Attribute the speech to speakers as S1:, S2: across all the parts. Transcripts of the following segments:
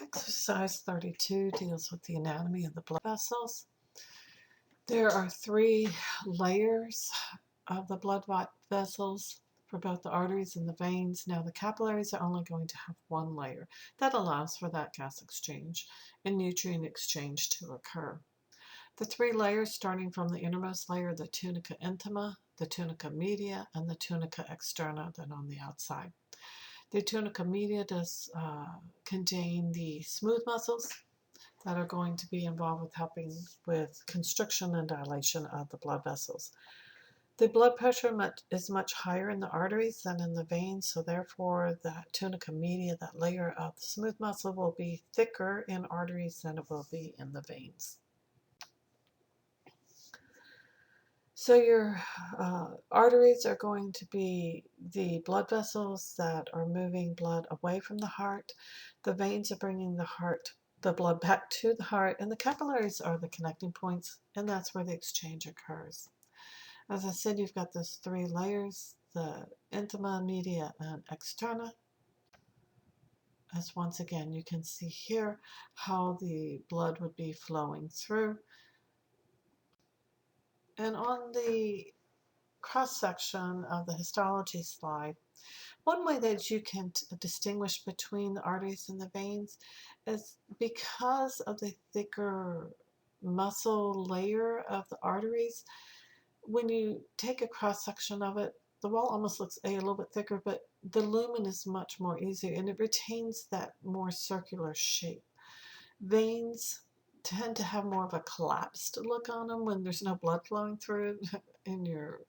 S1: Exercise 32 deals with the anatomy of the blood vessels. There are 3 layers of the blood vessels for both the arteries and the veins. Now the capillaries are only going to have 1 layer. That allows for that gas exchange and nutrient exchange to occur. The 3 layers, starting from the innermost layer, the tunica intima, the tunica media, and the tunica externa, then on the outside. The tunica media does contain the smooth muscles that are going to be involved with helping with constriction and dilation of the blood vessels. The blood pressure is much higher in the arteries than in the veins, so therefore that tunica media, that layer of the smooth muscle, will be thicker in arteries than it will be in the veins. So your arteries are going to be the blood vessels that are moving blood away from the heart. The veins are bringing the blood back to the heart, and the capillaries are the connecting points, and that's where the exchange occurs. As I said, you've got those 3 layers, the intima, media, and externa. As once again, you can see here how the blood would be flowing through. And on the cross-section of the histology slide, one way that you can distinguish between the arteries and the veins is because of the thicker muscle layer of the arteries. When you take a cross-section of it, the wall almost looks a little bit thicker, but the lumen is much more easier and it retains that more circular shape. Veins tend to have more of a collapsed look on them when there's no blood flowing through in your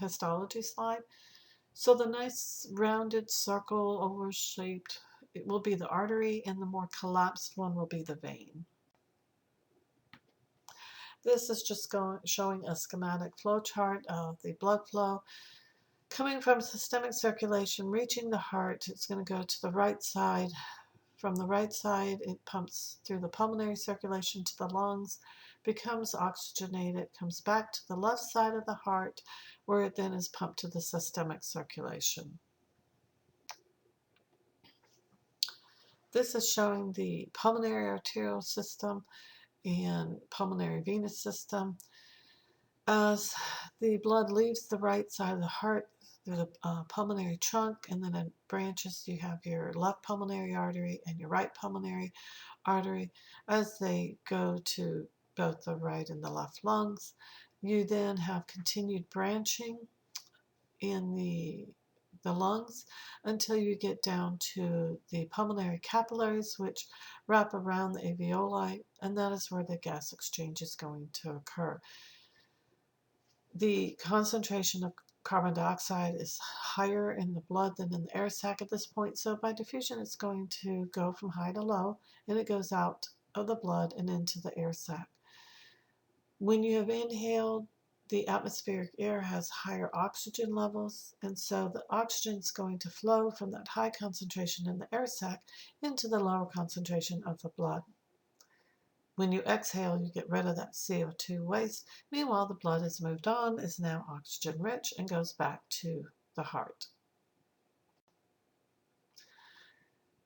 S1: histology slide. So the nice rounded circle, oval shaped, it will be the artery, and the more collapsed one will be the vein. This is just showing a schematic flow chart of the blood flow coming from systemic circulation, reaching the heart. It's going to go to the right side. From the right side, it pumps through the pulmonary circulation to the lungs, becomes oxygenated, comes back to the left side of the heart, where it then is pumped to the systemic circulation. This is showing the pulmonary arterial system and pulmonary venous system. As the blood leaves the right side of the heart through the pulmonary trunk, and then it branches, you have your left pulmonary artery and your right pulmonary artery. As they go to both the right and the left lungs, you then have continued branching in the lungs until you get down to the pulmonary capillaries, which wrap around the alveoli, and that is where the gas exchange is going to occur. The concentration of carbon dioxide is higher in the blood than in the air sac at this point, so by diffusion it's going to go from high to low, and it goes out of the blood and into the air sac. When you have inhaled, the atmospheric air has higher oxygen levels, and so the oxygen is going to flow from that high concentration in the air sac into the lower concentration of the blood. When you exhale, you get rid of that CO2 waste. Meanwhile, the blood has moved on, is now oxygen rich, and goes back to the heart.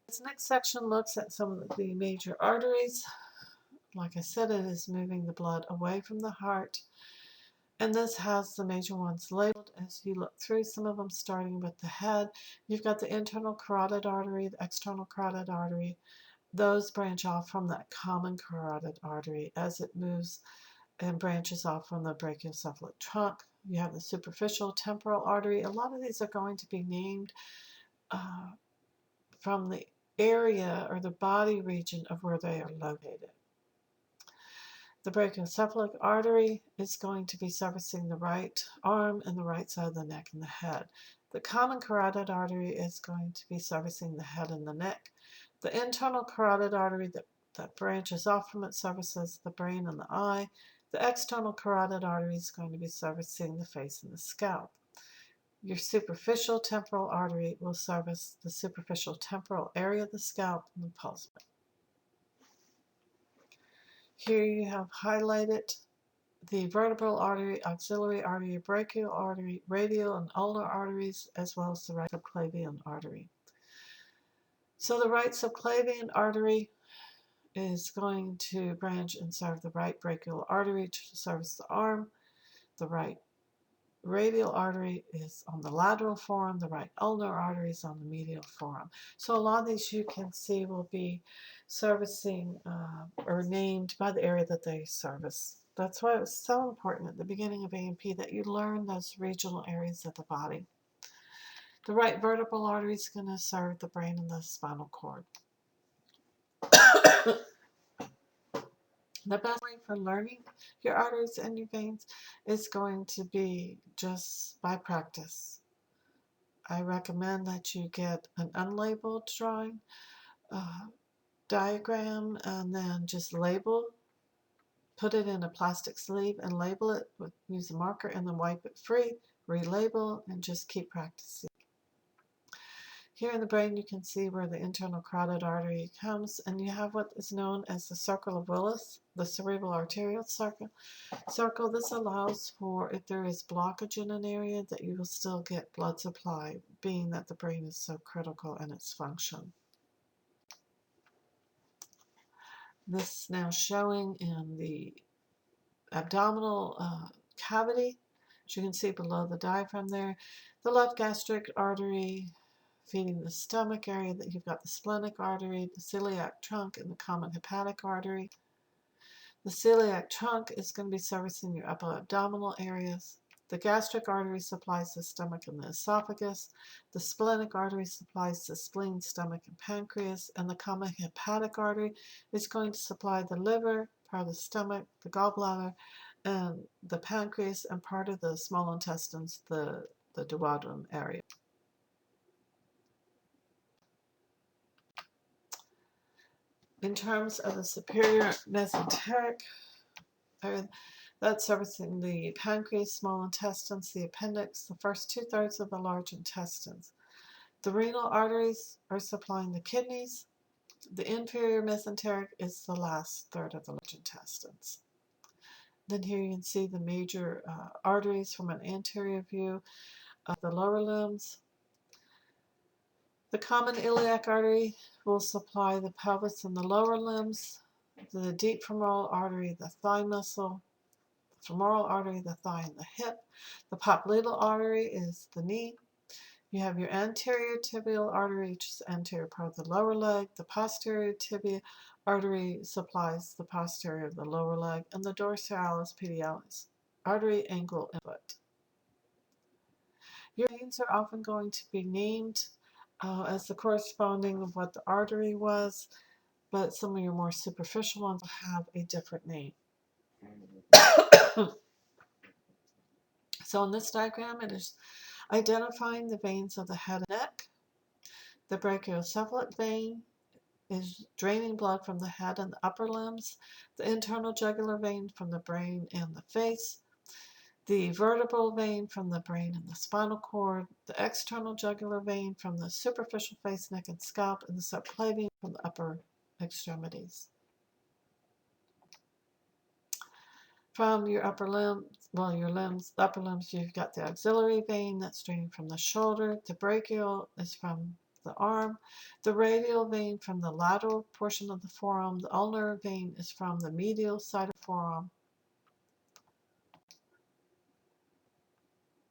S1: This next section looks at some of the major arteries. Like I said, it is moving the blood away from the heart. And this has the major ones labeled as you look through, some of them starting with the head. You've got the internal carotid artery, the external carotid artery. Those branch off from that common carotid artery as it moves and branches off from the brachiocephalic trunk. You have the superficial temporal artery. A lot of these are going to be named from the area or the body region of where they are located. The brachiocephalic artery is going to be servicing the right arm and the right side of the neck and the head. The common carotid artery is going to be servicing the head and the neck. The internal carotid artery that branches off from it services the brain and the eye. The external carotid artery is going to be servicing the face and the scalp. Your superficial temporal artery will service the superficial temporal area of the scalp and the pulse. Here you have highlighted the vertebral artery, axillary artery, brachial artery, radial and ulnar arteries, as well as the right subclavian artery. So the right subclavian artery is going to branch and serve the right brachial artery to service the arm. The right radial artery is on the lateral forearm. The right ulnar artery is on the medial forearm. So a lot of these you can see will be servicing or named by the area that they service. That's why it was so important at the beginning of A&P that you learn those regional areas of the body. The right vertebral artery is going to serve the brain and the spinal cord. The best way for learning your arteries and your veins is going to be just by practice. I recommend that you get an unlabeled drawing, diagram, and then just label, put it in a plastic sleeve and label it, use a marker, and then wipe it free, relabel, and just keep practicing. Here in the brain you can see where the internal carotid artery comes, and you have what is known as the circle of Willis, the cerebral arterial circle. This allows for, if there is blockage in an area, that you will still get blood supply, being that the brain is so critical in its function. This is now showing in the abdominal cavity. As you can see below the diaphragm there, the left gastric artery feeding the stomach area, that you've got the splenic artery, the celiac trunk, and the common hepatic artery. The celiac trunk is going to be servicing your upper abdominal areas. The gastric artery supplies the stomach and the esophagus. The splenic artery supplies the spleen, stomach, and pancreas. And the common hepatic artery is going to supply the liver, part of the stomach, the gallbladder, and the pancreas, and part of the small intestines, the duodenum area. In terms of the superior mesenteric area, that's servicing the pancreas, small intestines, the appendix, the first 2/3 of the large intestines. The renal arteries are supplying the kidneys. The inferior mesenteric is the last third of the large intestines. Then here you can see the major arteries from an anterior view of the lower limbs. The common iliac artery will supply the pelvis and the lower limbs. The deep femoral artery, the thigh muscle. The femoral artery, the thigh and the hip. The popliteal artery is the knee. You have your anterior tibial artery, which is the anterior part of the lower leg. The posterior tibial artery supplies the posterior of the lower leg. And the dorsalis pedalis artery, ankle, and foot. Your veins are often going to be named as the corresponding of what the artery was, but some of your more superficial ones will have a different name. So in this diagram, it is identifying the veins of the head and neck. The brachiocephalic vein is draining blood from the head and the upper limbs. The internal jugular vein from the brain and the face. The vertebral vein from the brain and the spinal cord. The external jugular vein from the superficial face, neck, and scalp. And the subclavian from the upper extremities. From your upper limbs, the upper limbs, you've got the axillary vein that's draining from the shoulder. The brachial is from the arm. The radial vein from the lateral portion of the forearm. The ulnar vein is from the medial side of the forearm.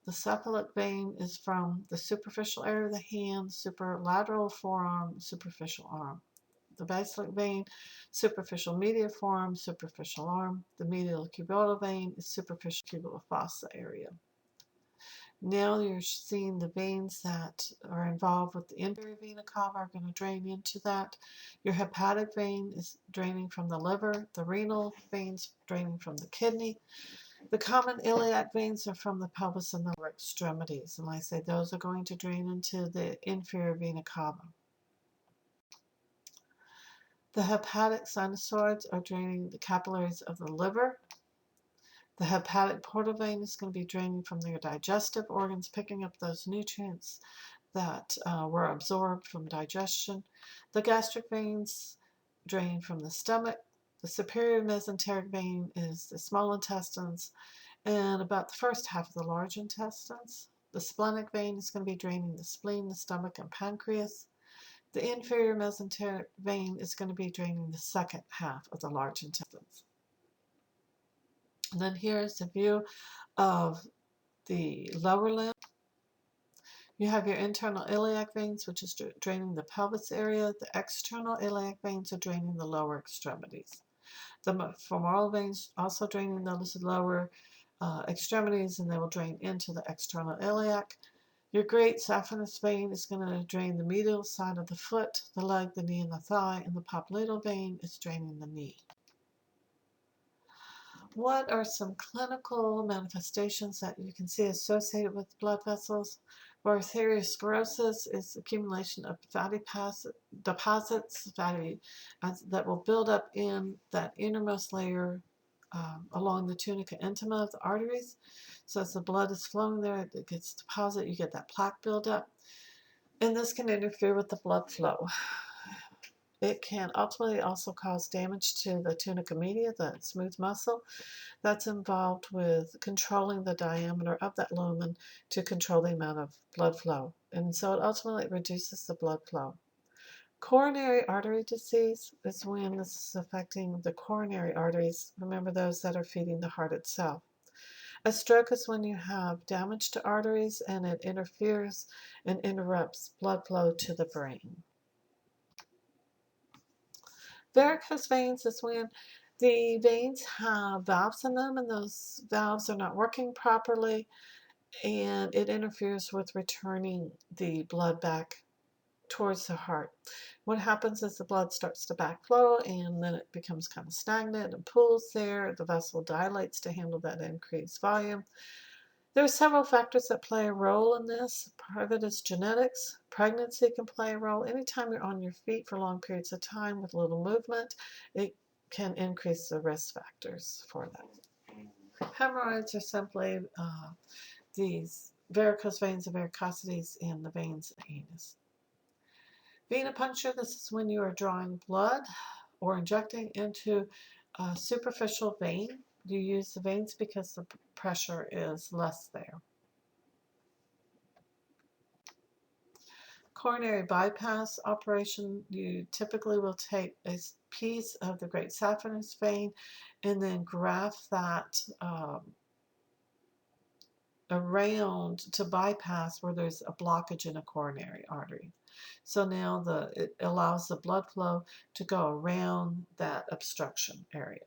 S1: The cephalic vein is from the superficial area of the hand, superlateral forearm, superficial arm. The basilic vein, superficial medial forearm, superficial arm. The medial cuboidal vein is superficial cuboidal fossa area. Now you're seeing the veins that are involved with the inferior vena cava are going to drain into that. Your hepatic vein is draining from the liver. The renal veins draining from the kidney. The common iliac veins are from the pelvis and the lower extremities. And like I say, those are going to drain into the inferior vena cava. The hepatic sinusoids are draining the capillaries of the liver. The hepatic portal vein is going to be draining from your digestive organs, picking up those nutrients that were absorbed from digestion. The gastric veins drain from the stomach. The superior mesenteric vein is the small intestines and about the first half of the large intestines. The splenic vein is going to be draining the spleen, the stomach, and pancreas. The inferior mesenteric vein is going to be draining the second half of the large intestines. And then here's a view of the lower limb. You have your internal iliac veins, which is draining the pelvis area. The external iliac veins are draining the lower extremities. The femoral veins also draining those lower extremities, and they will drain into the external iliac. Your great saphenous vein is going to drain the medial side of the foot, the leg, the knee, and the thigh, and the popliteal vein is draining the knee. What are some clinical manifestations that you can see associated with blood vessels? Where arteriosclerosis is accumulation of fatty deposits that will build up in that innermost layer along the tunica intima of the arteries. So as the blood is flowing there, it gets deposited, you get that plaque buildup. And this can interfere with the blood flow. It can ultimately also cause damage to the tunica media, the smooth muscle. That's involved with controlling the diameter of that lumen to control the amount of blood flow. And so it ultimately reduces the blood flow. Coronary artery disease is when this is affecting the coronary arteries. Remember, those that are feeding the heart itself. A stroke is when you have damage to arteries and it interferes and interrupts blood flow to the brain. Varicose veins is when the veins have valves in them and those valves are not working properly, and it interferes with returning the blood back towards the heart. What happens is the blood starts to backflow and then it becomes kind of stagnant and pools there. The vessel dilates to handle that increased volume. There are several factors that play a role in this. Part of it is genetics. Pregnancy can play a role. Anytime you're on your feet for long periods of time with little movement, it can increase the risk factors for that. Hemorrhoids are simply these varicose veins and varicosities in the veins of the anus. Venipuncture, this is when you are drawing blood or injecting into a superficial vein. You use the veins because the pressure is less there. Coronary bypass operation, you typically will take a piece of the great saphenous vein and then graft that around to bypass where there's a blockage in a coronary artery. So now it allows the blood flow to go around that obstruction area.